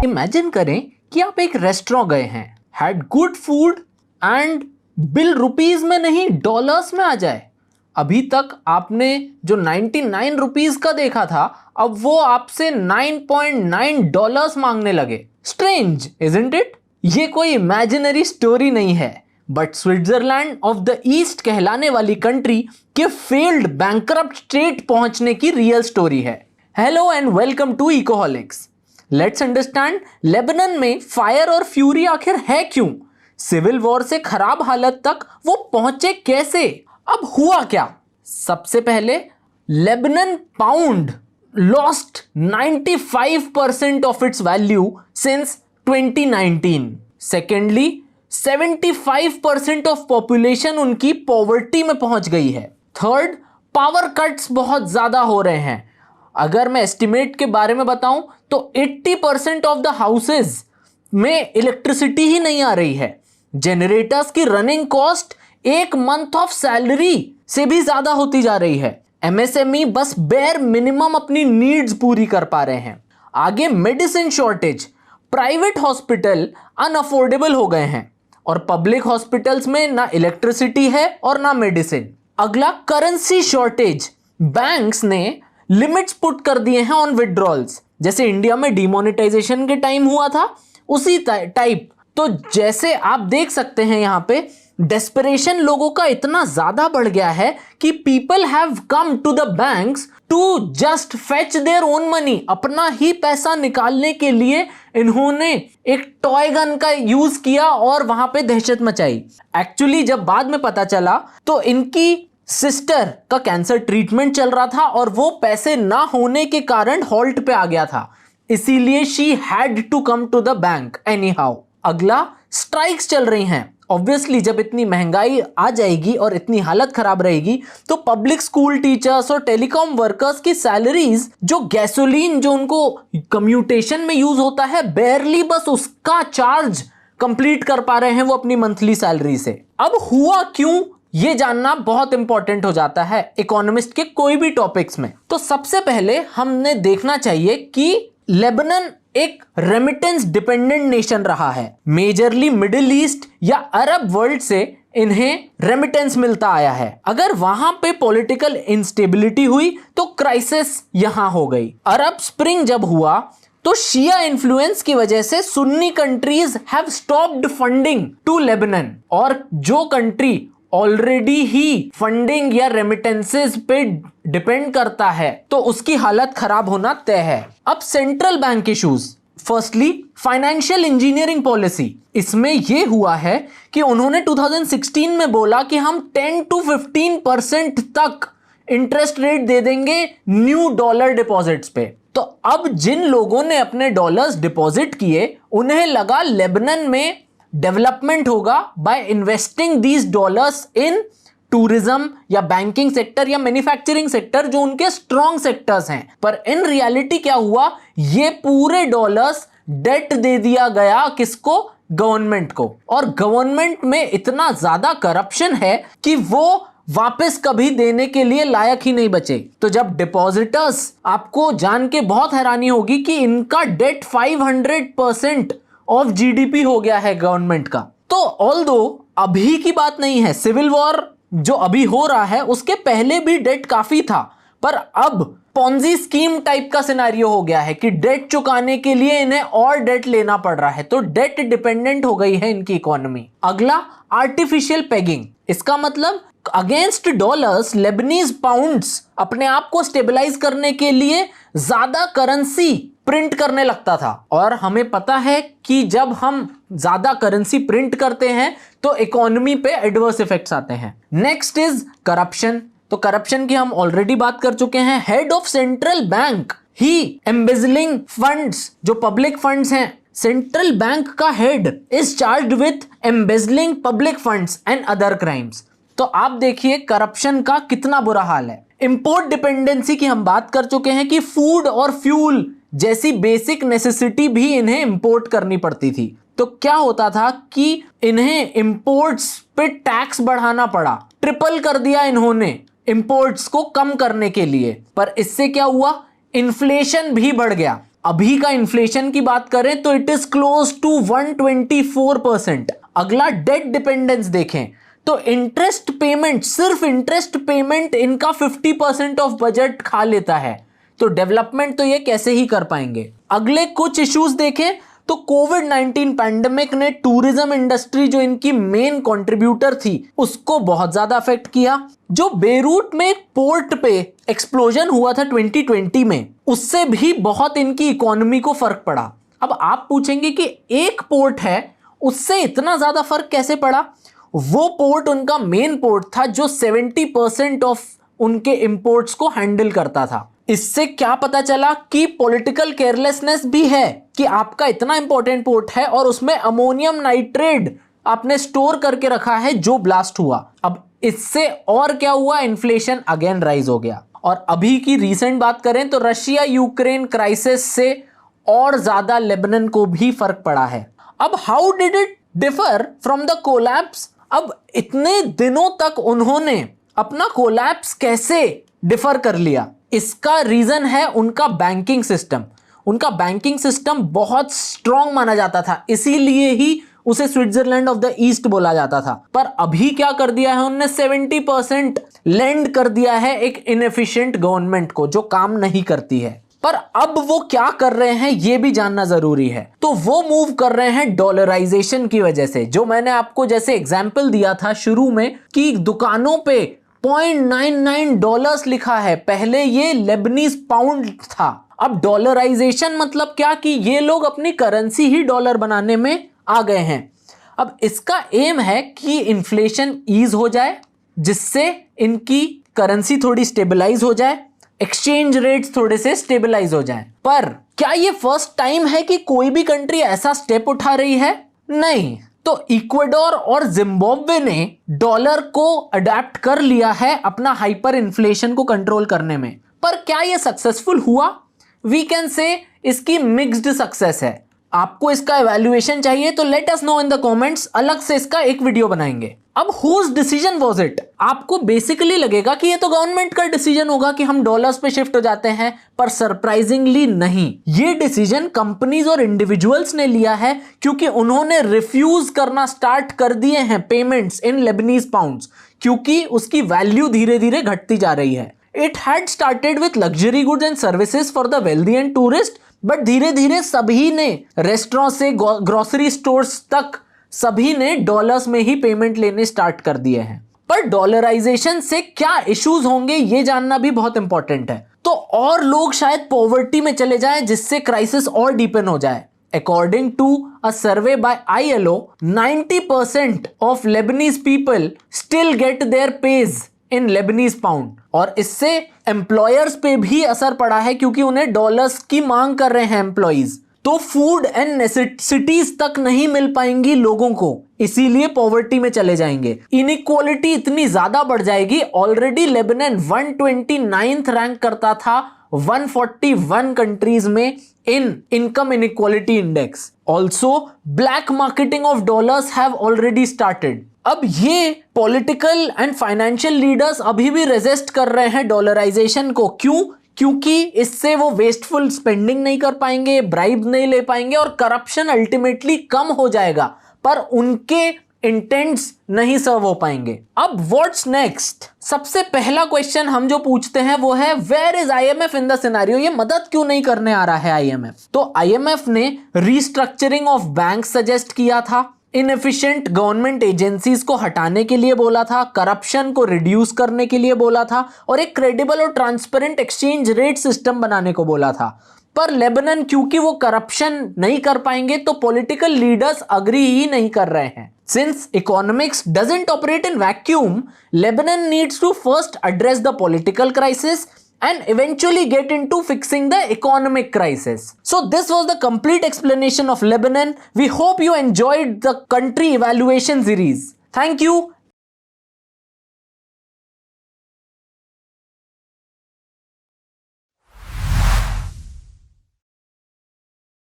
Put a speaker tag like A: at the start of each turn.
A: Imagine करें कि आप एक रेस्टोरेंट गए हैं, had good food and bill rupees में नहीं डॉलर्स में आ जाए। अभी तक आपने जो 99 रुपीज का देखा था, अब वो आपसे 9.9 डॉलर्स मांगने लगे। Strange isn't it? ये कोई इमेजिनरी स्टोरी नहीं है, but Switzerland of the east कहलाने वाली कंट्री के फेल्ड बैंकरप्ट स्टेट पहुंचने की रियल स्टोरी है। Hello and welcome to Ecoholics. Let's understand Lebanon में फायर और फ्यूरी आखिर है क्यों, सिविल वॉर से खराब हालत तक वो पहुंचे कैसे, अब हुआ क्या। सबसे पहले Lebanon pound lost 95% of its value since 2019। Secondly 75% of population उनकी पॉवर्टी में पहुंच गई है। थर्ड, पावर कट्स बहुत ज्यादा हो रहे हैं। अगर मैं एस्टिमेट के बारे में बताऊं तो 80% ऑफ द हाउसेज में इलेक्ट्रिसिटी ही नहीं आ रही है। जनरेटर्स की रनिंग कॉस्ट एक मंथ ऑफ सैलरी से भी ज्यादा होती जा रही है। एमएसएमई बस बेयर मिनिमम अपनी नीड्स पूरी कर पा रहे हैं। आगे medicine shortage, private hospital unaffordable हो गए हैं और पब्लिक हॉस्पिटल्स में ना इलेक्ट्रिसिटी है और ना मेडिसिन। अगला करेंसी शॉर्टेज, बैंक्स ने लिमिट्स पुट कर दिए हैं ऑन विड्रॉल्स, जैसे इंडिया में डिमोनेटाइजेशन के टाइम हुआ था उसी टाइप। तो जैसे आप देख सकते हैं यहाँ पे डेस्परेशन लोगों का इतना ज्यादा बढ़ गया है कि people have come to the banks to just fetch their own money. अपना ही पैसा निकालने के लिए इन्होंने एक टॉय गन का यूज किया और वहां पे दहशत मचाई। एक्चुअली जब बाद में पता चला तो इनकी सिस्टर का कैंसर ट्रीटमेंट चल रहा था और वो पैसे ना होने के कारण हॉल्ट पे आ गया था, इसीलिए she had to come to the bank anyhow. अगला स्ट्राइक्स चल रही हैं। ऑब्वियसली जब इतनी महंगाई आ जाएगी और इतनी हालत खराब रहेगी तो पब्लिक स्कूल टीचर्स और टेलीकॉम वर्कर्स की सैलरीज, जो गैसोलीन जो उनको कम्यूटेशन में यूज होता है, बेयरली बस उसका चार्ज कंप्लीट कर पा रहे हैं वो अपनी मंथली सैलरी से। अब हुआ क्यों, ये जानना बहुत इंपॉर्टेंट हो जाता है इकोनॉमिस्ट के कोई भी टॉपिक्स में। तो सबसे पहले हमने देखना चाहिए कि लेबनान एक रेमिटेंस डिपेंडेंट नेशन रहा है। मेजरली मिडिल ईस्ट या अरब वर्ल्ड से इन्हें रेमिटेंस मिलता आया है। अगर वहां पे पॉलिटिकल इंस्टेबिलिटी हुई तो क्राइसिस यहां हो गई। अरब स्प्रिंग जब हुआ तो शिया इन्फ्लुएंस की वजह से Sunni countries have stopped funding to Lebanon, और जो कंट्री ऑलरेडी ही फंडिंग या रेमिटेंसेस पे डिपेंड करता है तो उसकी हालत खराब होना तय है। अब central bank issues, firstly financial engineering policy. इसमें यह हुआ है कि उन्होंने 2016 में बोला कि हम 10 to 15% तक इंटरेस्ट रेट दे देंगे न्यू डॉलर डिपॉजिट्स पे। तो अब जिन लोगों ने अपने डॉलर्स डिपॉजिट किए उन्हें लगा लेबनान में डेवलपमेंट होगा by investing these dollars in tourism या बैंकिंग सेक्टर या मैन्युफैक्चरिंग सेक्टर, जो उनके स्ट्रॉन्ग सेक्टर्स हैं। पर इन रियलिटी क्या हुआ, ये पूरे डॉलर्स डेट दे दिया गया किसको, गवर्नमेंट को। और गवर्नमेंट में इतना ज्यादा करप्शन है कि वो वापस कभी देने के लिए लायक ही नहीं बचे। तो जब डिपॉजिटर्स, आपको जान के बहुत हैरानी होगी कि इनका डेट 500% ऑफ जीडीपी हो गया है गवर्नमेंट का। तो ऑल्दो अभी की बात नहीं है, सिविल वॉर जो अभी हो रहा है उसके पहले भी डेट काफी था, पर अब पॉन्जी स्कीम टाइप का सिनेरियो हो गया है कि डेट चुकाने के लिए इन्हें और डेट लेना पड़ रहा है। तो डेट डिपेंडेंट हो गई है इनकी इकोनॉमी। अगला आर्टिफिशियल पेगिंग। इसका मतलब अगेंस्ट डॉलर्स लेबनीज पाउंड्स अपने आप को स्टेबलाइज करने के लिए ज्यादा करेंसी प्रिंट करने लगता था, और हमें पता है कि जब हम ज्यादा करेंसी प्रिंट करते हैं तो इकोनॉमी पे एडवर्स इफेक्ट्स आते हैं। Next is corruption. तो करप्शन की हम ऑलरेडी बात कर चुके हैं। हेड ऑफ सेंट्रल बैंक ही एम्बेजलिंग फंड्स, जो पब्लिक फंड्स हैं, सेंट्रल बैंक का head is charged with embezzling public funds and other crimes. तो आप देखिए करप्शन का कितना बुरा हाल है। इंपोर्ट डिपेंडेंसी की हम बात कर चुके हैं कि फूड और फ्यूल जैसी बेसिक नेसेसिटी भी इन्हें इंपोर्ट करनी पड़ती थी। तो क्या होता था कि इन्हें इंपोर्ट्स पे टैक्स बढ़ाना पड़ा, ट्रिपल कर दिया इन्होंने इंपोर्ट्स को कम करने के लिए। पर इससे क्या हुआ, इन्फ्लेशन भी बढ़ गया। अभी का इन्फ्लेशन की बात करें तो इट इज क्लोज टू 124%। अगला डेट डिपेंडेंस देखें तो इंटरेस्ट पेमेंट, सिर्फ इंटरेस्ट पेमेंट इनका 50% ऑफ बजट खा लेता है। तो डेवलपमेंट तो ये कैसे ही कर पाएंगे। अगले कुछ इश्यूज देखें तो कोविड-19 पैंडेमिक ने टूरिज्म इंडस्ट्री, जो इनकी मेन कंट्रीब्यूटर थी, उसको बहुत ज्यादा अफेक्ट किया। जो बेरूट में एक पोर्ट पे एक्सप्लोजन हुआ था 2020 में, उससे भी बहुत इनकी इकोनॉमी को फर्क पड़ा। अब आप पूछेंगे कि एक पोर्ट है, उससे इतना ज्यादा फर्क कैसे पड़ा? वो पोर्ट उनका मेन पोर्ट था जो 70% ऑफ उनके इंपोर्ट्स को हैंडल करता था। इससे क्या पता चला कि पॉलिटिकल केयरलेसनेस भी है कि आपका इतना इंपॉर्टेंट पोर्ट है और उसमें अमोनियम नाइट्रेट आपने स्टोर करके रखा है जो ब्लास्ट हुआ। अब इससे और क्या हुआ, इन्फ्लेशन अगेन राइज हो गया। और अभी की रीसेंट बात करें तो रशिया यूक्रेन क्राइसिस से और ज्यादा लेबनान को भी फर्क पड़ा है। अब how did it differ from the collapse? अब इतने दिनों तक उन्होंने अपना कोलैप्स कैसे डिफर कर लिया? इसका रीजन है उनका बैंकिंग सिस्टम। उनका बैंकिंग सिस्टम बहुत स्ट्रांग माना जाता था, इसीलिए ही उसे स्विट्जरलैंड ऑफ द ईस्ट बोला जाता था। पर अभी क्या कर दिया है उन्होंने, 70% लेंड कर दिया है एक इनएफिशिएंट गवर्नमेंट को जो काम नहीं करती है। पर अब वो क्या कर रहे हैं ये भी जानना जरूरी है। तो वो मूव कर रहे हैं डॉलराइजेशन की वजह से। जो मैंने आपको जैसे एग्जाम्पल दिया था शुरू में कि दुकानों पे $0.99 लिखा है, पहले ये लेबनीज पाउंड था। अब डॉलराइजेशन मतलब क्या कि ये लोग अपनी करेंसी ही डॉलर बनाने में आ गए हैं। अब इसका एम है कि इन्फ्लेशन ईज हो जाए, जिससे इनकी करेंसी थोड़ी स्टेबलाइज हो जाए, एक्सचेंज रेट्स थोड़े से स्टेबलाइज हो जाएं। पर क्या ये फर्स्ट टाइम है कि कोई भी कंट्री ऐसा स्टेप उठा रही है? नहीं। तो इक्वाडोर और जिम्बाब्वे ने डॉलर को अडेप्ट कर लिया है अपना हाइपर इन्फ्लेशन को कंट्रोल करने में। पर क्या ये सक्सेसफुल हुआ? वी कैन से इसकी मिक्स्ड सक्सेस है। आपको इसका एवेल्युएशन चाहिए तो let us know in the comments, अलग से इसका एक वीडियो बनाएंगे। अब हुज डिसीजन वाज इट? आपको बेसिकली लगेगा कि ये तो गवर्नमेंट का डिसीजन होगा कि हम डॉलर्स पे शिफ्ट हो जाते हैं, पर सरप्राइजिंगली नहीं। ये डिसीजन कंपनीज और इंडिविजुअल्स ने लिया है क्योंकि उन्होंने रिफ्यूज करना स्टार्ट कर दिए हैं पेमेंट्स इन लेबनीज पाउंड्स, क्योंकि उसकी वैल्यू धीरे धीरे घटती जा रही है। It had started with luxury goods and services for the wealthy and tourist, but धीरे धीरे सभी ने, रेस्टोरेंट से ग्रोसरी स्टोर्स तक, सभी ने डॉलर्स में ही पेमेंट लेने स्टार्ट कर दिए हैं। पर डॉलराइजेशन से क्या इश्यूज होंगे ये जानना भी बहुत इंपॉर्टेंट है। तो और लोग शायद पॉवर्टी में चले जाएं, जिससे क्राइसिस और डीपन हो जाए। According to a survey by ILO, 90% of Lebanese people still get their pays in Lebanese pound। और इससे एम्प्लॉयर्स पे भी असर पड़ा है क्योंकि उन्हें डॉलर्स की मांग कर रहे हैं एम्प्लॉइज। तो फूड एंड नेसेसिटीज तक नहीं मिल पाएंगी लोगों को, इसीलिए पॉवर्टी में चले जाएंगे। इनइक्वालिटी इतनी ज्यादा बढ़ जाएगी। ऑलरेडी लेबनान 129th रैंक करता था 141 कंट्रीज में इन income inequality index. Also black marketing of dollars have already started. अब ये पॉलिटिकल एंड फाइनेंशियल लीडर्स अभी भी रेजिस्ट कर रहे हैं डॉलराइजेशन को। क्यों? क्योंकि इससे वो वेस्टफुल स्पेंडिंग नहीं कर पाएंगे, ब्राइब नहीं ले पाएंगे और करप्शन अल्टीमेटली कम हो जाएगा, पर उनके इंटेंट्स नहीं सर्व हो पाएंगे। अब व्हाट्स नेक्स्ट? सबसे पहला क्वेश्चन हम जो पूछते हैं वो है where is IMF in the scenario? ये मदद क्यों नहीं करने आ रहा है आईएमएफ? तो आईएमएफ ने रीस्ट्रक्चरिंग ऑफ बैंक सजेस्ट किया था, इनएफिशिएंट गवर्नमेंट एजेंसीज को हटाने के लिए बोला था, करप्शन को रिड्यूस करने के लिए बोला था और एक क्रेडिबल और ट्रांसपेरेंट एक्सचेंज रेट सिस्टम बनाने को बोला था। पर लेबनान क्योंकि वो करप्शन नहीं कर पाएंगे तो पॉलिटिकल लीडर्स अग्री ही नहीं कर रहे हैं। Since economics doesn't operate in vacuum, Lebanon needs to first address the political crisis and eventually get into fixing the economic crisis. So this was the complete explanation of Lebanon. We hope you enjoyed the country evaluation series. Thank you